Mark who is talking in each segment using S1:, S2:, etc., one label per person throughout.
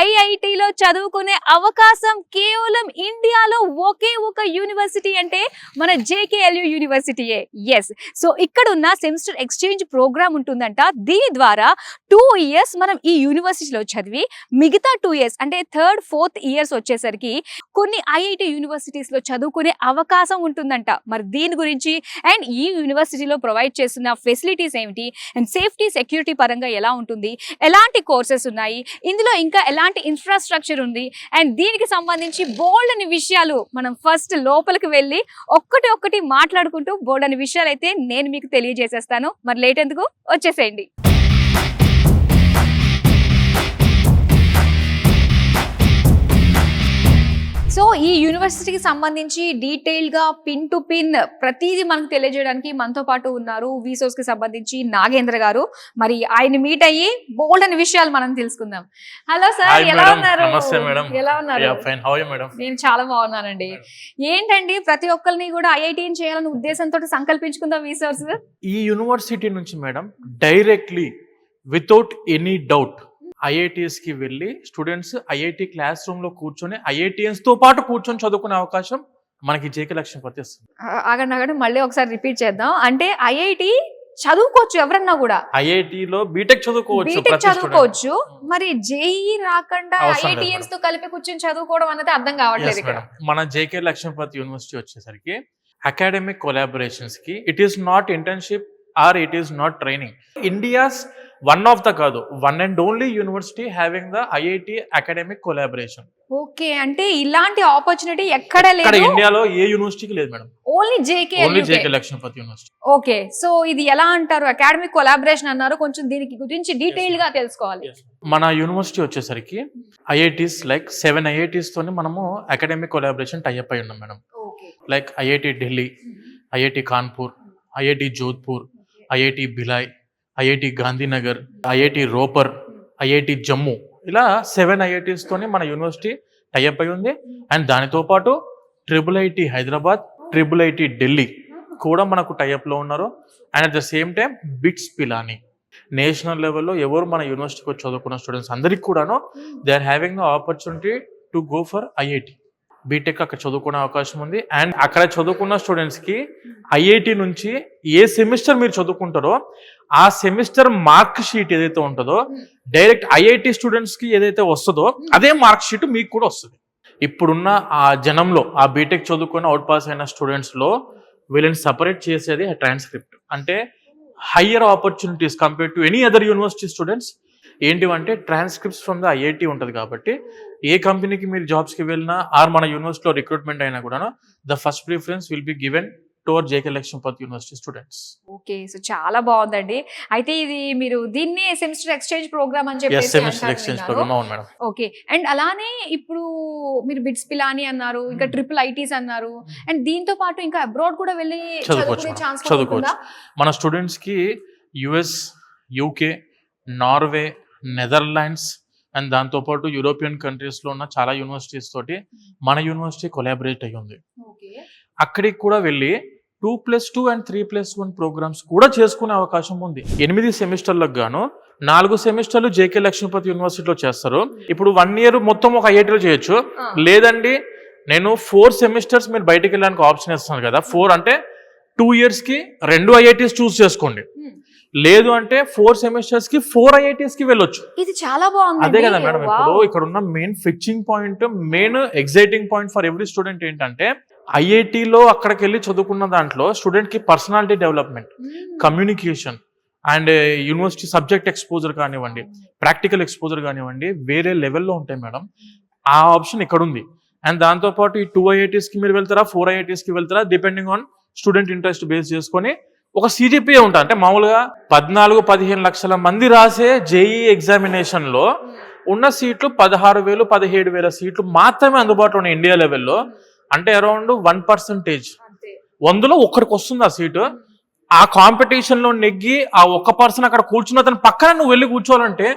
S1: ఐఐటిలో చదువుకునే అవకాశం కేవలం ఇండియాలో ఒకే ఒక యూనివర్సిటీ అంటే మన జేకేఎల్యూ యూనివర్సిటీయే. ఎస్, సో ఇక్కడ ఉన్న సెమిస్టర్ ఎక్స్చేంజ్ ప్రోగ్రామ్ ఉంటుందంట. దీని ద్వారా 2 years మనం ఈ యూనివర్సిటీలో చదివి మిగతా 2 years అంటే 3rd, 4th years వచ్చేసరికి కొన్ని ఐఐటి యూనివర్సిటీస్ లో చదువుకునే అవకాశం ఉంటుందంట. మరి దీని గురించి అండ్ ఈ యూనివర్సిటీలో ప్రొవైడ్ చేస్తున్న ఫెసిలిటీస్ ఏమిటి అండ్ సేఫ్టీ సెక్యూరిటీ పరంగా ఎలా ఉంటుంది, ఎలాంటి కోర్సెస్ ఉన్నాయి, ఇందులో ఇంకా ఎలాంటి ఇన్ఫ్రాస్ట్రక్చర్ ఉంది అండ్ దీనికి సంబంధించి బోల్డ్ అని విషయాలు మనం ఫస్ట్ లోపలికి వెళ్ళి ఒక్కటి మాట్లాడుకుంటూ బోల్డ్ అని విషయాలు అయితే నేను మీకు తెలియజేసేస్తాను. మరి లేట్ ఎందుకు, వచ్చేసేయండి. సో ఈ యూనివర్సిటీకి సంబంధించి డీటెయిల్ గా పిన్ టు పిన్ ప్రతిదీ మనకు తెలియజేయడానికి మనతో పాటు ఉన్నారు విసోస్ కి సంబంధించి నాగేంద్ర గారు. మరి ఆయన మీట్ అయ్యి బోల్డ్ అనే విషయాలు మనం తెలుసుకుందాం. హలో సార్, ఎలా ఉన్నారు? ఎలా ఉన్నారు? నేను చాలా బాగున్నానండి. ఏంటండి ప్రతి ఒక్కరిని కూడా ఐఐటీని చేయాలనే ఉద్దేశంతో సంకల్పించుకుందాం విసోస్.
S2: ఈ యూనివర్సిటీ నుంచి madam directly without any doubt IITs కి వెళ్ళి స్టూడెంట్స్ ఐఐటి క్లాస్ రూమ్ లో కూర్చొని ఐఐటిఎన్స్ తో పాటు కూర్చొని చదువుకునే అవకాశం మనకి జేకే లక్ష్మీపతి వస్తుంది.
S1: ఆగండి మళ్ళీ ఒకసారి రిపీట్ చేద్దాం. అంటే ఐఐటి చదువుకోవచ్చు ఎవరన్నా కూడా,
S2: ఐఐటిలో బీటెక్ చదువుకోవచ్చు.
S1: మరి జేఈ రాకుండా ఐఐటిఎన్స్ తో కలిపి కూర్చొని చదువుకోవడం అనేది అర్థం కావట్లేదు ఇక్కడ.
S2: మన జేకే లక్ష్మీపతి యూనివర్సిటీ వచ్చేసరికి అకాడమిక్ కొలాబరేషన్స్ కి it is not internship or it is not training. India's one and only university having the IIT academic collaboration.
S1: Okay, అంటే ఇలాంటి ఆపర్చునిటీ ఎక్కడ లేదు,
S2: ఇండియాలో ఏ యూనివర్సిటీకి లేదు madam,
S1: only JK
S2: Lakshmipati university.
S1: Okay, so ఇది ఎలా అంటారు? అకాడమిక్ కొలాబరేషన్ అన్నారు, కొంచెం దీనికి గురించి డీటెయిల్ గా తెలుసుకోవాలి.
S2: మన యూనివర్సిటీ వచ్చేసరికి ఐఐటీస్ లైక్ 7 IITs తోని మనము అకాడమిక్ కొలాబరేషన్ టైఅప్ అయి ఉన్నాం madam. Like IIT Delhi, IIT Kanpur, IIT Jodhpur, IIT Bhilai, IIT Gandhinagar, IIT Ropar, IIT Jammu, ఇలా 7 IITs తోని మన యూనివర్సిటీ టైఅప్ అయి ఉంది. అండ్ దానితో పాటు IIIT హైదరాబాద్, IIIT ఢిల్లీ కూడా మనకు టైఅప్ లో ఉన్నారు. And at the same time BITS Pilani national లెవెల్లో ఎవరు మన యూనివర్సిటీకి వచ్చి చదువుకున్న స్టూడెంట్స్ అందరికి కూడాను they are having the opportunity to go for IIT BTech అక్కడ చదువుకునే అవకాశం ఉంది. అండ్ అక్కడ చదువుకున్న స్టూడెంట్స్ కి ఐఐటి నుంచి ఏ సెమిస్టర్ మీరు చదువుకుంటారో ఆ సెమిస్టర్ మార్క్ షీట్ ఏదైతే ఉంటుందో డైరెక్ట్ ఐఐటి స్టూడెంట్స్ కి ఏదైతే వస్తుందో అదే మార్క్ షీట్ మీకు కూడా వస్తుంది. ఇప్పుడున్న ఆ జనంలో ఆ బీటెక్ చదువుకుని అవుట్ పాస్ అయిన స్టూడెంట్స్ లో వీళ్ళని సపరేట్ చేసేది ట్రాన్స్క్రిప్ట్. అంటే higher opportunities compare to any other university students ఏంటివంటే ట్రాన్స్క్రిప్ట్స్ ఫ్రమ్ ద ఐఐటి ఉంటుంది. కాబట్టి ఏ కంపెనీకి మీరు జాబ్స్కి వెళ్ళినా ఆర్ మన యూనివర్సిటీలో రిక్రూట్మెంట్ అయినా కూడా the first preference will be given to our JK Lakshmipati university students.
S1: Okay, so చాలా బాగుందండి. అయితే ఇది మీరు దీన్ని సెమిస్టర్ ఎక్స్చేంజ్ ప్రోగ్రామ్ అని చెప్పి. ఓకే, అండ్ అలానే ఇప్పుడు మీరు బిట్స్ పిలాని అన్నారు, ఇంకా IIITs అన్నారు, అండ్ దీంతో పాటు ఇంకా అబ్రాడ్ కూడా వెళ్ళి చదువుకోవచ్చు.
S2: మన స్టూడెంట్స్ కి US, UK, Norway, Netherlands and దాంతోపాటు యూరోపియన్ కంట్రీస్లో ఉన్న చాలా యూనివర్సిటీస్ తోటి మన యూనివర్సిటీ కొలాబరేట్ అయ్యి ఉంది. అక్కడికి కూడా వెళ్ళి 2+2 and 3+1 ప్రోగ్రామ్స్ కూడా చేసుకునే అవకాశం ఉంది. 8 సెమిస్టర్లకు గాను 4 సెమిస్టర్లు జేకే లక్ష్మీపతి యూనివర్సిటీలో చేస్తారు. ఇప్పుడు 1 year మొత్తం ఒక ఐఐటీలో చేయొచ్చు. లేదండి నేను 4 సెమిస్టర్స్ మీరు బయటకు వెళ్ళడానికి ఆప్షన్ ఇస్తున్నాను కదా, 4 అంటే 2 years కి 2 IITs చూస్ చేసుకోండి. లేదు అంటే 4 సెమిస్టర్స్ కి 4 IITs కి వెళ్ళొచ్చు.
S1: ఇది చాలా బాగుంది.
S2: అదే కదా మేడం, ఇప్పుడు ఇక్కడ ఉన్న main fixing point, main exciting point for every student ఏంటంటే ఐఐటిలో అక్కడికి వెళ్ళి చదువుకున్న దాంట్లో స్టూడెంట్ కి personality development, communication and university subject exposure కానివ్వండి, ప్రాక్టికల్ ఎక్స్పోజర్ కానివ్వండి వేరే లెవెల్లో ఉంటాయి మేడం. ఆ ఆప్షన్ ఇక్కడ ఉంది. అండ్ దాంతోపాటు ఈ 2 IITs కి మీరు వెళ్తారా, 4 IITs కి వెళ్తారా, depending on student interest base చేసుకొని ఒక CGPA ఉంటుంది. అంటే మామూలుగా 14-15 లక్షల మంది రాసే జేఈ ఎగ్జామినేషన్ లో ఉన్న సీట్లు 16,000 17,000 సీట్లు మాత్రమే అందుబాటులో ఉన్నాయి ఇండియా లెవెల్లో. అంటే అరౌండ్ 1%, 100లో ఒక్కడికి వస్తుంది ఆ సీటు. ఆ కాంపిటీషన్ లో నెగ్గి ఆ 1% అక్కడ కూర్చున్న తన పక్కన నువ్వు వెళ్ళి కూర్చోవాలంటే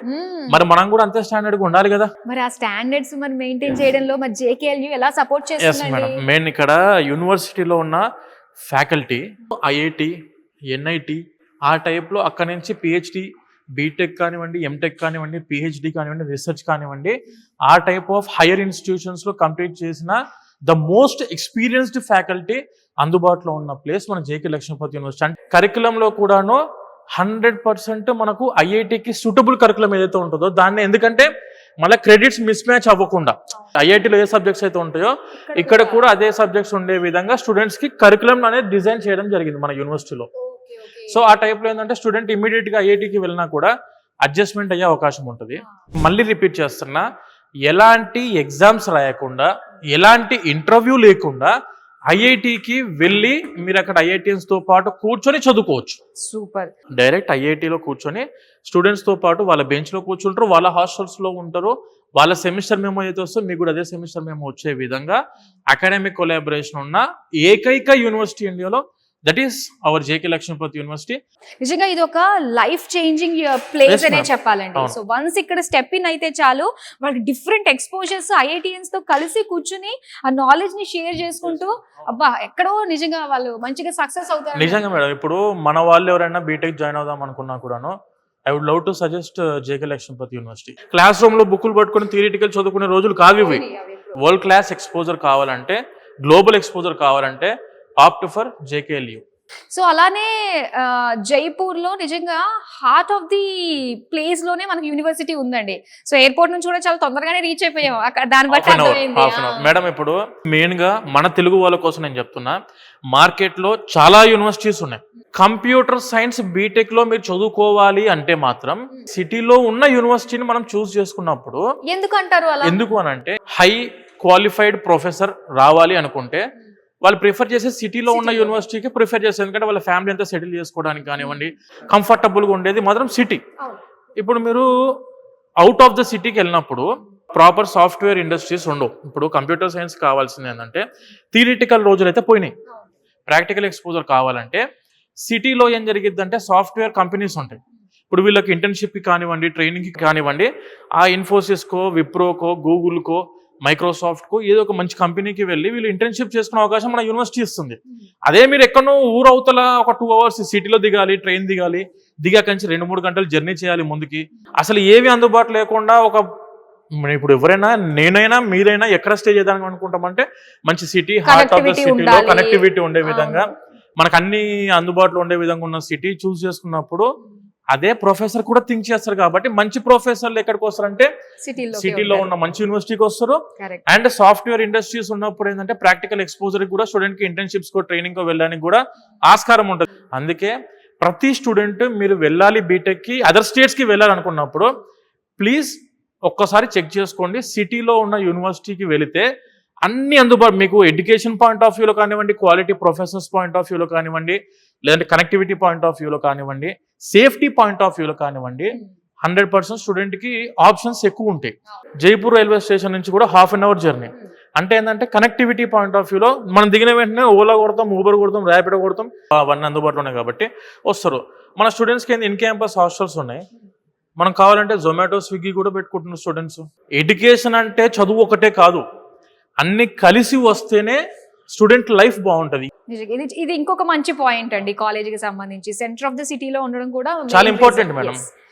S2: మరి మనం కూడా అంతే స్టాండర్డ్ గా ఉండాలి కదా.
S1: మరి ఆ స్టాండర్డ్స్ మరి మెయింటైన్ చేయడంలో మరి జేకేఎల్యూ ఎలా సపోర్ట్ చేస్తుంది?
S2: మేడం, మెయిన్ ఇక్కడ యూనివర్సిటీలో ఉన్న ఫ్యాకల్టీ ఐఐటి, NIT ఆ టైప్లో అక్కడి నుంచి PhD బీటెక్ కానివ్వండి, ఎంటెక్ కానివ్వండి, పిహెచ్డి కానివ్వండి, రీసెర్చ్ కానివ్వండి, ఆ టైప్ ఆఫ్ హైయర్ ఇన్స్టిట్యూషన్స్లో కంప్లీట్ చేసిన ద మోస్ట్ ఎక్స్పీరియన్స్డ్ ఫ్యాకల్టీ అందుబాటులో ఉన్న ప్లేస్ మన జేకే లక్ష్మీపతి యూనివర్సిటీ. అంటే కరికులంలో కూడాను 100% మనకు ఐఐటికి సూటబుల్ కరికులం ఏదైతే ఉంటుందో దాన్ని, ఎందుకంటే మళ్ళీ క్రెడిట్స్ మిస్ మ్యాచ్ అవ్వకుండా ఐఐటిలో ఏ సబ్జెక్ట్స్ అయితే ఉంటాయో ఇక్కడ కూడా అదే సబ్జెక్ట్స్ ఉండే విధంగా స్టూడెంట్స్కి కరికులం అనేది డిజైన్ చేయడం జరిగింది మన యూనివర్సిటీలో. సో ఆ టైప్లో ఏంటంటే స్టూడెంట్ ఇమీడియట్గా ఐఐటికి వెళ్ళినా కూడా అడ్జస్ట్మెంట్ అయ్యే అవకాశం ఉంటుంది. మళ్ళీ రిపీట్ చేస్తున్నా, ఎలాంటి ఎగ్జామ్స్ రాయకుండా, ఎలాంటి ఇంటర్వ్యూ లేకుండా ఐఐటికి వెళ్ళి మీరు అక్కడ ఐఐటియన్స్తో పాటు కూర్చొని చదువుకోవచ్చు.
S1: సూపర్.
S2: డైరెక్ట్ ఐఐటిలో కూర్చొని స్టూడెంట్స్తో పాటు వాళ్ళ బెంచ్లో కూర్చుంటారు, వాళ్ళ హాస్టల్స్లో ఉంటారు, వాళ్ళ సెమిస్టర్ మెమో అయితే వస్తే మీకు కూడా అదే సెమిస్టర్ మెమో వచ్చే విధంగా అకాడమిక్ కొలాబరేషన్ ఉన్న ఏకైక యూనివర్సిటీ ఇండియాలో, that is our JK Lakshmipati university.
S1: నిజంగా ఇది ఒక లైఫ్ చేంజింగ్ ప్లేస్
S2: Yes,
S1: అనే
S2: ma'am.
S1: చెప్పాలండి.
S2: అవును.
S1: సో వన్స్ ఇక్కడ స్టెప్ ఇన్ అయితే చాలు, వాళ్ళకి డిఫరెంట్ ఎక్స్పోజర్స్ ఐఐటియన్స్ తో కలిసి కూర్చుని ఆ నాలెడ్జ్ ని షేర్ చేసుకుంటూ అబ్బా ఎక్కడో నిజంగా వాళ్ళు మంచిగా సక్సెస్ అవుతారు.
S2: నిజంగా మేడం, ఇప్పుడు మన వాళ్ళు ఎవరైనా బీటెక్ జాయిన్ అవుదాం అనుకున్నా కూడాను I would love to suggest JK Lakshmipati university. Classroom లో బుక్కులు పట్టుకుని థియరిటికల్ చదువుకునే రోజులు కావు ఇవి. వరల్డ్ క్లాస్ ఎక్స్పోజర్ కావాలంటే, గ్లోబల్ ఎక్స్పోజర్ కావాలంటే ఆప్ట్ ఫర్ జేకేఎల్యూ.
S1: సో అలానే జైపూర్ లో నిజంగా హార్ట్ ఆఫ్ ది ప్లేస్ లోనే మనకి యూనివర్సిటీ ఉందండి. సో ఎయిర్పోర్ట్ నుంచి కూడా చాలా తొందరగానే రీచ్ అయిపోయాం అక్కడ, దాన్ని బట్టి అర్థమైంది.
S2: మేడం, ఇప్పుడు మెయిన్ గా మన తెలుగు వాళ్ళ కోసం నేను చెప్తున్నా, మార్కెట్ లో చాలా యూనివర్సిటీస్ ఉన్నాయి. కంప్యూటర్ సైన్స్ బీటెక్ లో మీరు చదువుకోవాలి అంటే మాత్రం సిటీలో ఉన్న యూనివర్సిటీని మనం చూస్ చేసుకున్నప్పుడు,
S1: ఎందుకంటారు అలా?
S2: ఎందుకు అని అంటే హై క్వాలిఫైడ్ ప్రొఫెసర్ రావాలి అనుకుంటే వాళ్ళు ప్రిఫర్ చేసే సిటీలో ఉన్న యూనివర్సిటీకి ప్రిఫర్ చేస్తారు. ఎందుకంటే వాళ్ళ ఫ్యామిలీ అంతా సెటిల్ చేసుకోవడానికి కానివ్వండి, కంఫర్టబుల్గా ఉండేది మాత్రం సిటీ. ఇప్పుడు మీరు అవుట్ ఆఫ్ ద సిటీకి వెళ్ళినప్పుడు ప్రాపర్ సాఫ్ట్వేర్ ఇండస్ట్రీస్ ఉండవు. ఇప్పుడు కంప్యూటర్ సైన్స్ కావాల్సింది ఏంటంటే థియరిటికల్ రోజులు అయితే పోయినాయి. ప్రాక్టికల్ ఎక్స్పోజర్ కావాలంటే సిటీలో ఏం జరిగిద్దంటే సాఫ్ట్వేర్ కంపెనీస్ ఉంటాయి. ఇప్పుడు వీళ్ళకి ఇంటర్న్షిప్కి కానివ్వండి, ట్రైనింగ్కి కానివ్వండి, ఆ ఇన్ఫోసిస్కో, విప్రోకో, గూగుల్కో, మైక్రోసాఫ్ట్కో ఏదో ఒక మంచి కంపెనీకి వెళ్ళి వీళ్ళు ఇంటర్న్షిప్ చేసుకునే అవకాశం మన యూనివర్సిటీ ఇస్తుంది. అదే మీరు ఎక్కడో ఊరవతల ఒక 2 hours సిటీలో దిగాలి, ట్రైన్ దిగాలి, దిగాక నుంచి 2-3 గంటలు జర్నీ చేయాలి ముందుకి, అసలు ఏవి అందుబాటు లేకుండా ఒక ఇప్పుడు ఎవరైనా, నేనైనా మీరైనా ఎక్కడ స్టే చేద్దాం అనుకుంటామంటే మంచి సిటీ, హార్ట్ ఆఫ్ ద సిటీలో కనెక్టివిటీ ఉండే విధంగా, మనకు అన్ని అందుబాటులో ఉండే విధంగా ఉన్న సిటీ చూస్ చేసుకున్నప్పుడు అదే ప్రొఫెసర్ కూడా థింక్ చేస్తారు. కాబట్టి మంచి ప్రొఫెసర్లు ఎక్కడికి వస్తారంటే సిటీలో ఉన్న మంచి యూనివర్సిటీకి వస్తారు. అండ్ సాఫ్ట్వేర్ ఇండస్ట్రీస్ ఉన్నప్పుడు ఏంటంటే ప్రాక్టికల్ ఎక్స్పోజర్ కూడా స్టూడెంట్ కి ఇంటర్న్షిప్స్ కో, ట్రైనింగ్ కో వెళ్ళడానికి కూడా ఆస్కారం ఉంటుంది. అందుకే ప్రతి స్టూడెంట్ మీరు వెళ్ళాలి బీటెక్ కి, అదర్ స్టేట్స్ కి వెళ్ళాలనుకున్నప్పుడు ప్లీజ్ ఒక్కసారి చెక్ చేసుకోండి. సిటీలో ఉన్న యూనివర్సిటీకి వెళితే అన్ని అందుబాటు, మీకు ఎడ్యుకేషన్ పాయింట్ ఆఫ్ వ్యూలో కానివ్వండి, క్వాలిటీ ప్రొఫెసర్స్ పాయింట్ ఆఫ్ వ్యూలో కానివ్వండి, లేదంటే కనెక్టివిటీ పాయింట్ ఆఫ్ వ్యూలో కానివ్వండి, సేఫ్టీ పాయింట్ ఆఫ్ వ్యూలో కానివ్వండి, 100% స్టూడెంట్కి ఆప్షన్స్ ఎక్కువ ఉంటాయి. జైపూర్ రైల్వే స్టేషన్ నుంచి కూడా 1/2 hour జర్నీ. అంటే ఏంటంటే కనెక్టివిటీ పాయింట్ ఆఫ్ వ్యూలో మనం దిగిన వెంటనే ఓలా కొడతాం, ఊబర్ కొడతాం, ర్యాపిడో కొడతాం, అవన్నీ అందుబాటులో ఉన్నాయి కాబట్టి వస్తారు. మన స్టూడెంట్స్కి ఏంది ఇన్ క్యాంపస్ హాస్టల్స్ ఉన్నాయి. మనం కావాలంటే జొమాటో, స్విగ్గీ కూడా పెట్టుకుంటున్న స్టూడెంట్స్. ఎడ్యుకేషన్ అంటే చదువు ఒకటే కాదు, అన్ని కలిసి వస్తేనే స్టూడెంట్ లైఫ్ బాగుంటది.
S1: ఇది ఇంకొక మంచి పాయింట్ అండి. కాలేజీకి సంబంధించి సెంటర్ ఆఫ్ ద సిటీలో ఉండడం కూడా
S2: చాలా ఇంపార్టెంట్ మేడం.